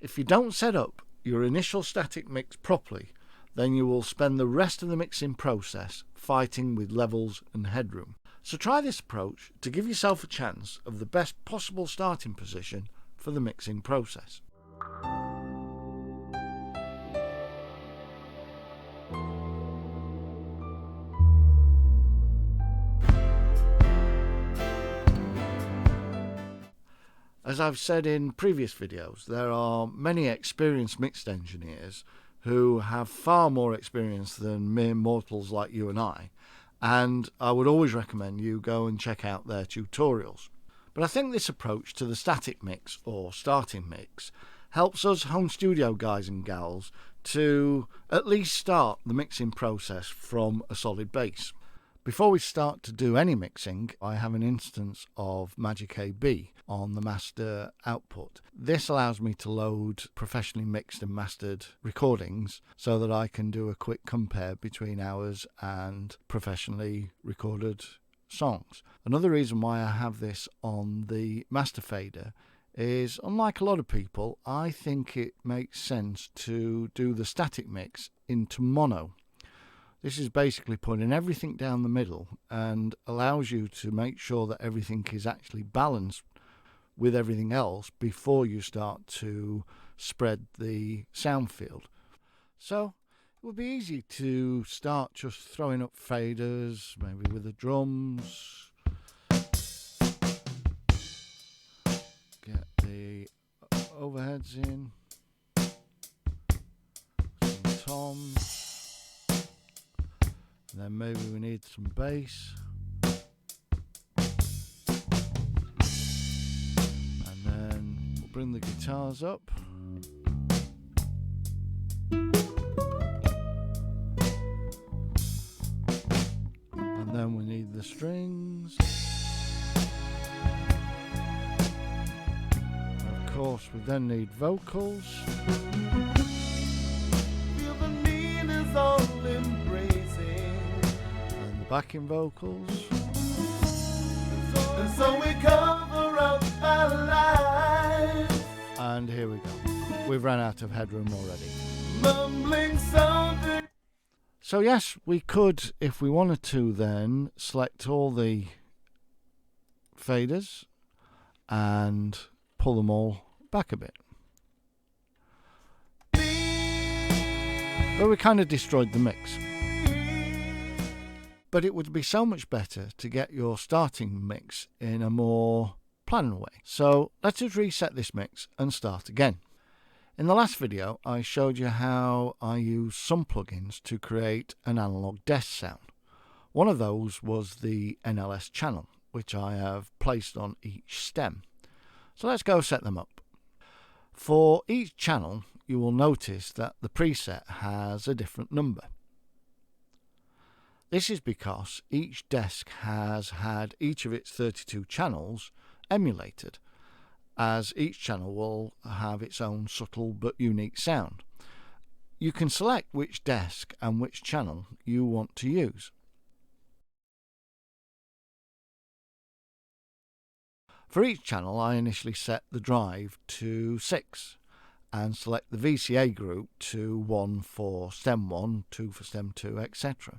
If you don't set up your initial static mix properly, then you will spend the rest of the mixing process fighting with levels and headroom. So try this approach to give yourself a chance of the best possible starting position for the mixing process. As I've said in previous videos, there are many experienced mixed engineers who have far more experience than mere mortals like you and I would always recommend you go and check out their tutorials. But I think this approach to the static mix or starting mix helps us home studio guys and gals to at least start the mixing process from a solid base. Before we start to do any mixing, I have an instance of Magic AB on the master output. This allows me to load professionally mixed and mastered recordings so that I can do a quick compare between ours and professionally recorded songs. Another reason why I have this on the master fader is, unlike a lot of people, I think it makes sense to do the static mix into mono. This is basically putting everything down the middle and allows you to make sure that everything is actually balanced with everything else before you start to spread the sound field. So it would be easy to start just throwing up faders, maybe with the drums. Get the overheads in, some toms. And then maybe we need some bass. And then we'll bring the guitars up. And then we need the strings. And of course we then need vocals. Feel the need is all embracing. Backing vocals. And so we cover up our lives. And here we go. We've run out of headroom already. Mumbling something. So yes, we could, if we wanted to, then select all the faders and pull them all back a bit. But we kind of destroyed the mix. But it would be so much better to get your starting mix in a more planned way. So let's just reset this mix and start again. In the last video, I showed you how I use some plugins to create an analog desk sound. One of those was the NLS channel, which I have placed on each stem. So let's go set them up. For each channel, you will notice that the preset has a different number. This is because each desk has had each of its 32 channels emulated, as each channel will have its own subtle but unique sound. You can select which desk and which channel you want to use. For each channel, I initially set the drive to 6 and select the VCA group to 1 for stem 1, 2 for stem 2, etc.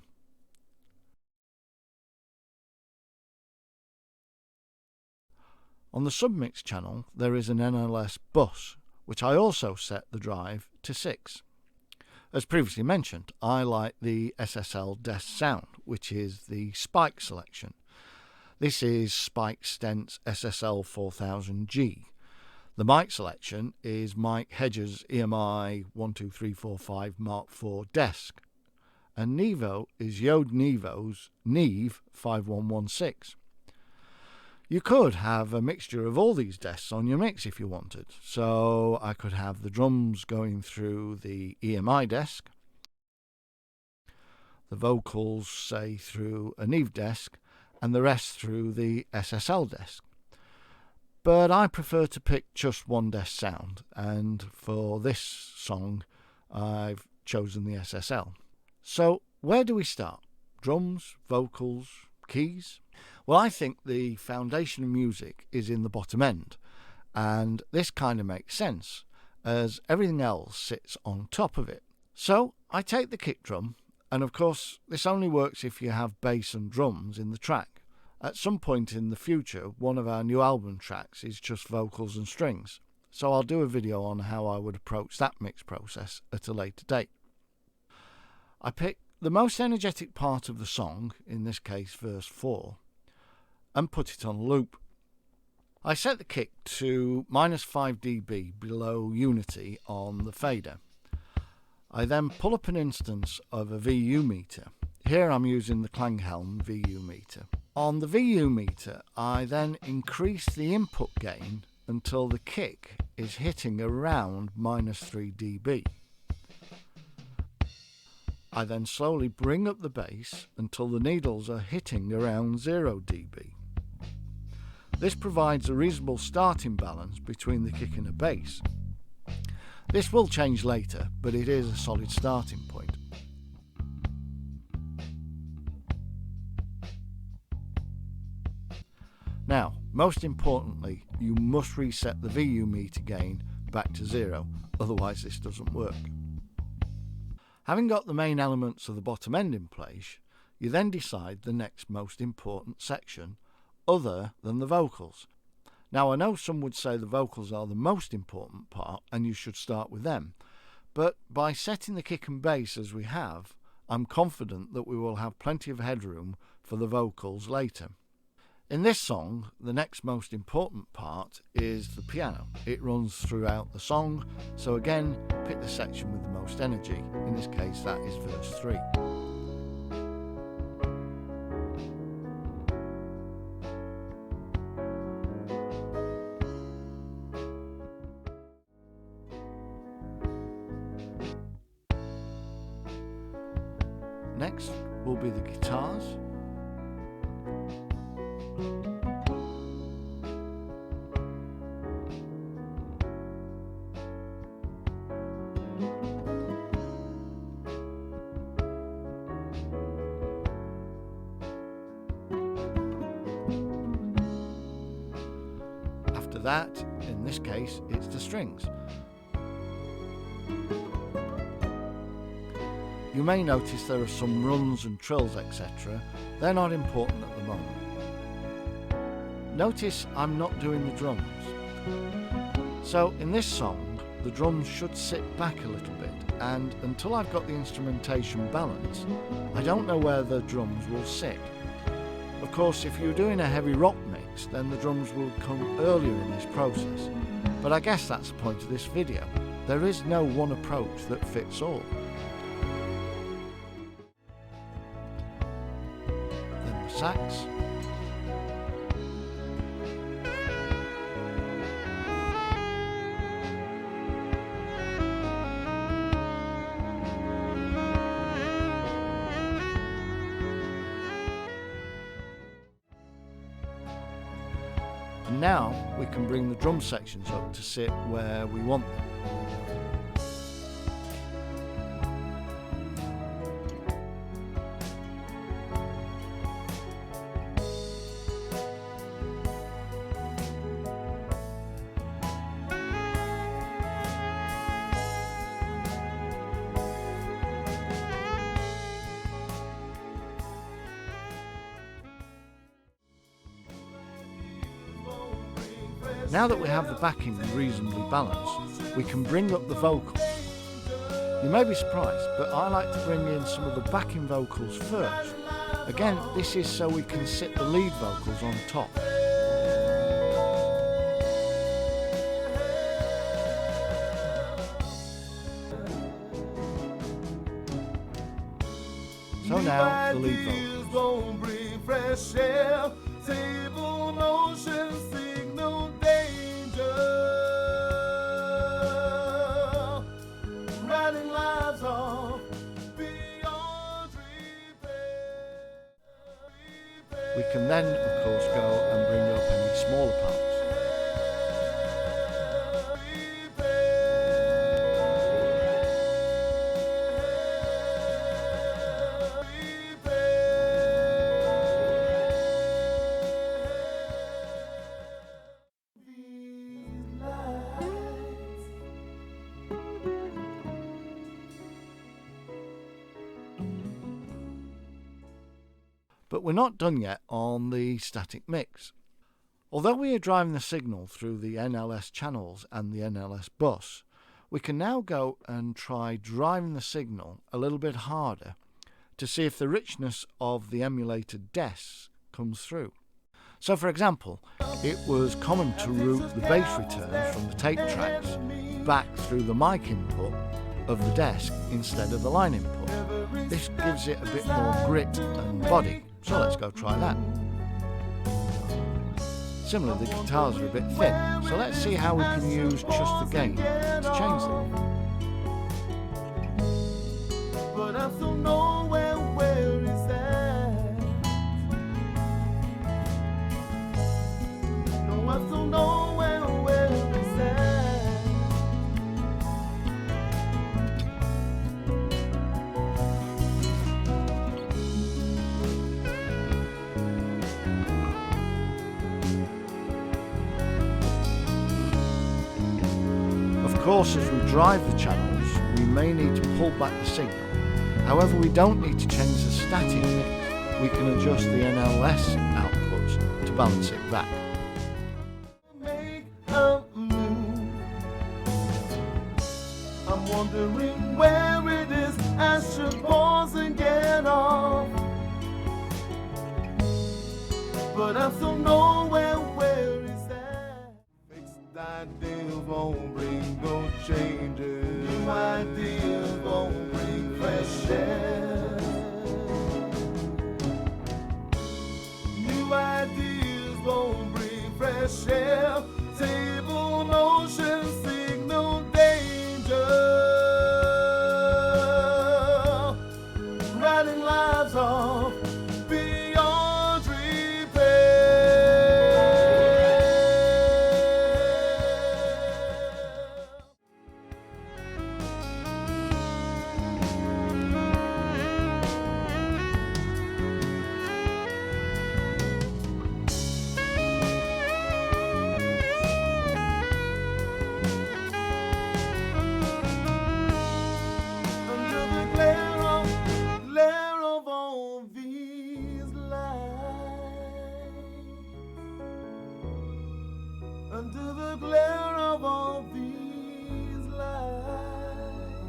On the submix channel, there is an NLS bus, which I also set the drive to 6. As previously mentioned, I like the SSL desk sound, which is the Spike selection. This is Spike Stent's SSL 4000G. The mic selection is Mike Hedges' EMI 12345 Mark IV desk. And Nevo is Yode Nevo's Neve 5116. You could have a mixture of all these desks on your mix if you wanted. So I could have the drums going through the EMI desk, the vocals, say, through a Neve desk, and the rest through the SSL desk. But I prefer to pick just one desk sound, and for this song I've chosen the SSL. So where do we start? Drums, vocals, keys? Well, I think the foundation of music is in the bottom end, and this kind of makes sense, as everything else sits on top of it. So I take the kick drum, and of course this only works if you have bass and drums in the track. At some point in the future, one of our new album tracks is just vocals and strings, so I'll do a video on how I would approach that mix process at a later date. I pick the most energetic part of the song, in this case verse 4, and put it on loop. I set the kick to -5 dB below unity on the fader. I then pull up an instance of a VU meter. Here I'm using the Klanghelm VU meter. On the VU meter, I then increase the input gain until the kick is hitting around -3 dB. I then slowly bring up the bass until the needles are hitting around 0 dB. This provides a reasonable starting balance between the kick and the bass. This will change later, but it is a solid starting point. Now, most importantly, you must reset the VU meter gain back to 0, otherwise this doesn't work. Having got the main elements of the bottom end in place, you then decide the next most important section, other than the vocals. Now I know some would say the vocals are the most important part and you should start with them, but by setting the kick and bass as we have, I'm confident that we will have plenty of headroom for the vocals later. In this song, the next most important part is the piano. It runs throughout the song, so again, pick the section with the most energy. In this case, that is verse 3. Next will be the guitars. After that, in this case, it's the strings. You may notice there are some runs and trills, etc. They're not important at the moment. Notice I'm not doing the drums. So in this song, the drums should sit back a little bit, and until I've got the instrumentation balanced, I don't know where the drums will sit. Of course, if you're doing a heavy rock mix, then the drums will come earlier in this process. But I guess that's the point of this video. There is no one approach that fits all. Then the sax. And now we can bring the drum sections up to sit where we want them. Now that we have the backing reasonably balanced, we can bring up the vocals. You may be surprised, but I like to bring in some of the backing vocals first. Again, this is so we can sit the lead vocals on top. So now, the lead vocals. We can then, of course, go and bring up any smaller parts. But we're not done yet on the static mix. Although we are driving the signal through the NLS channels and the NLS bus, we can now go and try driving the signal a little bit harder to see if the richness of the emulated desks comes through. So for example, it was common to route the bass return from the tape tracks back through the mic input of the desk instead of the line input. This gives it a bit more grit and body, so let's go try that. Similarly, the guitars are a bit thin, so let's see how we can use just the gain to change them. But I'm still nowhere where is that? No, I'm still nowhere where is that? Of course, as we drive the channels, we may need to pull back the signal. However, we don't need to change the static mix. We can adjust the NLS outputs to balance it back. Make a move. I'm wondering where it is. I should pause and get off. But I'm still nowhere where is that? Fixed ideas won't bring no changes. New ideas won't bring fresh air. New ideas won't bring fresh air. Table motion, signal danger. Writing lives off beyond repair. Under the glare of all these lights. Under the glare of all these lights.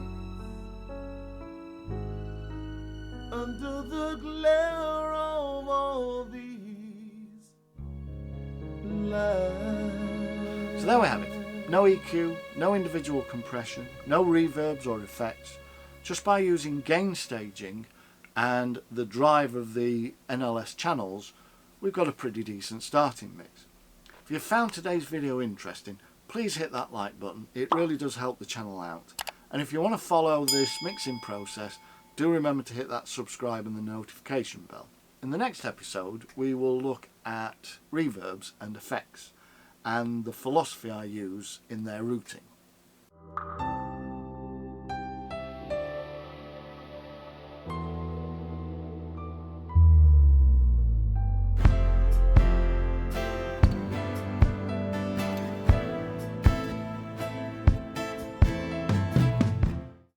Under the glare of all these lights. So there we have it. No EQ, no individual compression, no reverbs or effects. Just by using gain staging and the drive of the NLS channels, we've got a pretty decent starting mix. If you found today's video interesting, please hit that like button. It really does help the channel out. And if you want to follow this mixing process, do remember to hit that subscribe and the notification bell. In the next episode, we will look at reverbs and effects and the philosophy I use in their routing.